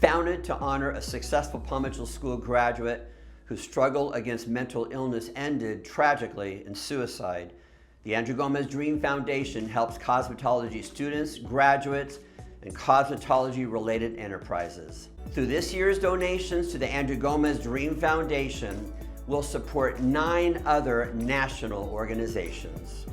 Founded to honor a successful Palm School graduate whose struggle against mental illness ended tragically in suicide, the Andrew Gomez Dream Foundation helps cosmetology students, graduates, and cosmetology-related enterprises. Through this year's donations to the Andrew Gomez Dream Foundation, we'll support 9 other national organizations.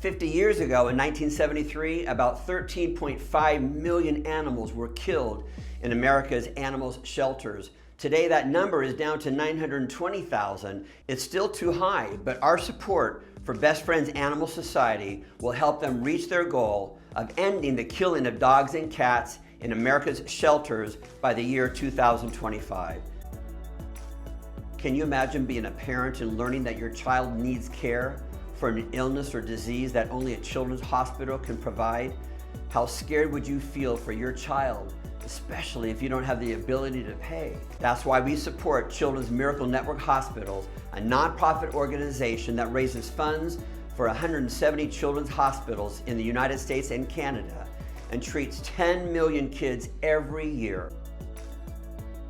50 years ago, in 1973, about 13.5 million animals were killed in America's animal shelters. Today, that number is down to 920,000. It's still too high, but our support for Best Friends Animal Society will help them reach their goal of ending the killing of dogs and cats in America's shelters by the year 2025. Can you imagine being a parent and learning that your child needs care for an illness or disease that only a children's hospital can provide? How scared would you feel for your child, especially if you don't have the ability to pay? That's why we support Children's Miracle Network Hospitals, a nonprofit organization that raises funds for 170 children's hospitals in the United States and Canada and treats 10 million kids every year.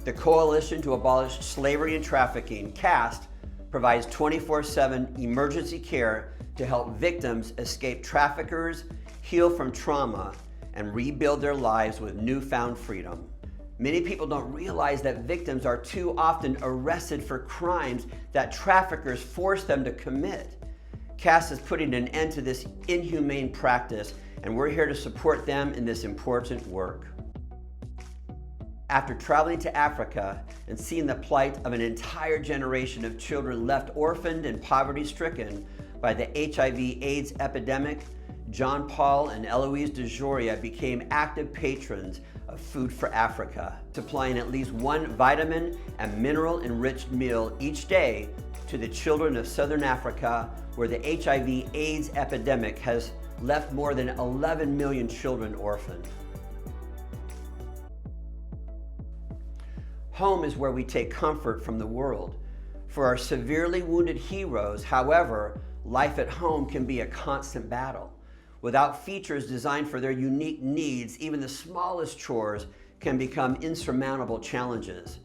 The Coalition to Abolish Slavery and Trafficking, CAST, provides 24/7 emergency care to help victims escape traffickers, heal from trauma, and rebuild their lives with newfound freedom. Many people don't realize that victims are too often arrested for crimes that traffickers force them to commit. CAST is putting an end to this inhumane practice, and we're here to support them in this important work. After traveling to Africa and seeing the plight of an entire generation of children left orphaned and poverty-stricken by the HIV/AIDS epidemic, John Paul and Eloise DeJoria became active patrons of Food for Africa, supplying at least 1 vitamin and mineral-enriched meal each day to the children of Southern Africa, where the HIV/AIDS epidemic has left more than 11 million children orphaned. Home is where we take comfort from the world. For our severely wounded heroes, however, life at home can be a constant battle. Without features designed for their unique needs, even the smallest chores can become insurmountable challenges.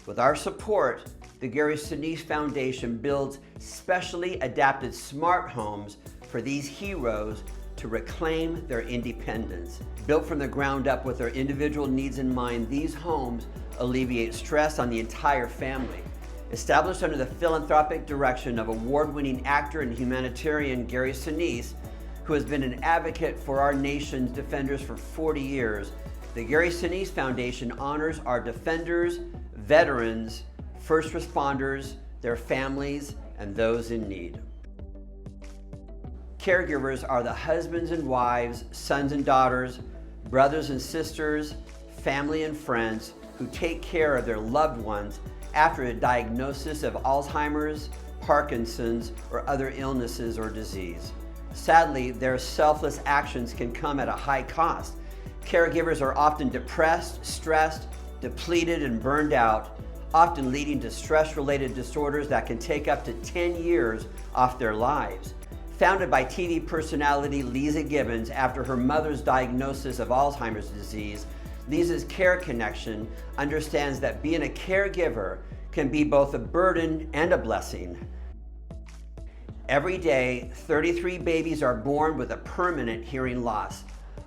With our support, the Gary Sinise Foundation builds specially adapted smart homes for these heroes to reclaim their independence. Built from the ground up with their individual needs in mind, these homes alleviate stress on the entire family. Established under the philanthropic direction of award-winning actor and humanitarian Gary Sinise, who has been an advocate for our nation's defenders for 40 years, the Gary Sinise Foundation honors our defenders, veterans, first responders, their families, and those in need. Caregivers are the husbands and wives, sons and daughters, brothers and sisters, family and friends who take care of their loved ones after a diagnosis of Alzheimer's, Parkinson's, or other illnesses or disease. Sadly, their selfless actions can come at a high cost. Caregivers are often depressed, stressed, depleted, and burned out, often leading to stress-related disorders that can take up to 10 years off their lives. Founded by TV personality Lisa Gibbons after her mother's diagnosis of Alzheimer's disease, Lisa's Care Connection understands that being a caregiver can be both a burden and a blessing. Every day, 33 babies are born with a permanent hearing loss.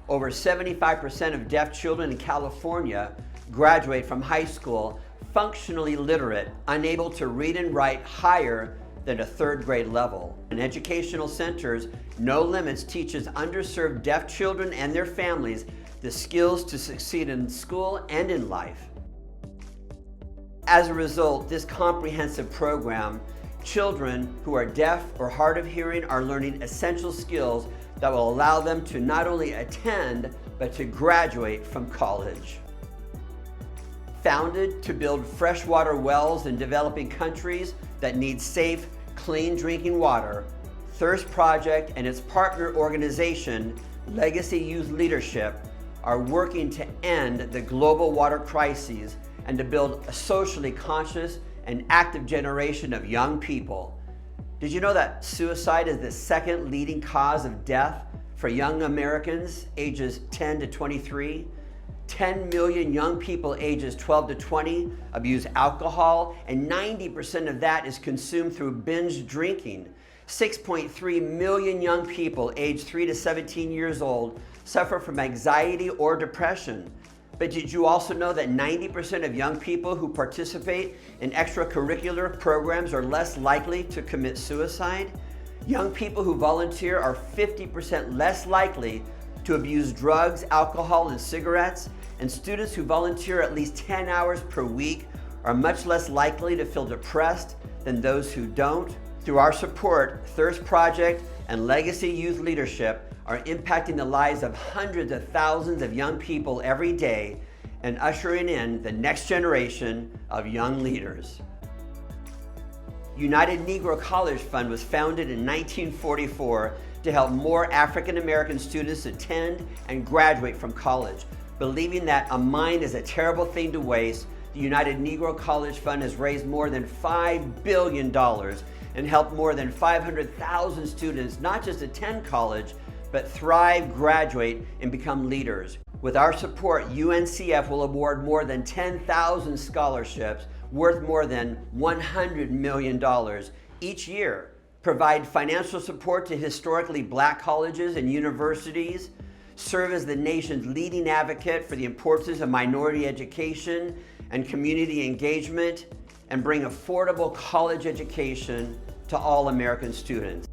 Over 75% of deaf children in California graduate from high school functionally literate, unable to read and write higher than a 3rd grade level. In educational centers, No Limits teaches underserved deaf children and their families the skills to succeed in school and in life. As a result, this comprehensive program, children who are deaf or hard of hearing are learning essential skills that will allow them to not only attend, but to graduate from college. Founded to build freshwater wells in developing countries that need safe, clean drinking water, Thirst Project and its partner organization, Legacy Youth Leadership, are working to end the global water crises and to build a socially conscious and active generation of young people. Did you know that suicide is the 2nd leading cause of death for young Americans ages 10 to 23? 10 million young people ages 12 to 20 abuse alcohol, and 90% of that is consumed through binge drinking. 6.3 million young people aged 3 to 17 years old suffer from anxiety or depression. But did you also know that 90% of young people who participate in extracurricular programs are less likely to commit suicide? Young people who volunteer are 50% less likely to abuse drugs, alcohol, and cigarettes, and students who volunteer at least 10 hours per week are much less likely to feel depressed than those who don't. Through our support, Thirst Project and Legacy Youth Leadership are impacting the lives of hundreds of thousands of young people every day and ushering in the next generation of young leaders. United Negro College Fund was founded in 1944 to help more African American students attend and graduate from college. Believing that a mind is a terrible thing to waste, the United Negro College Fund has raised more than $5 billion and helped more than 500,000 students not just attend college, but thrive, graduate, and become leaders. With our support, UNCF will award more than 10,000 scholarships worth more than $100 million each year, provide financial support to historically black colleges and universities, serve as the nation's leading advocate for the importance of minority education and community engagement, and bring affordable college education to all American students.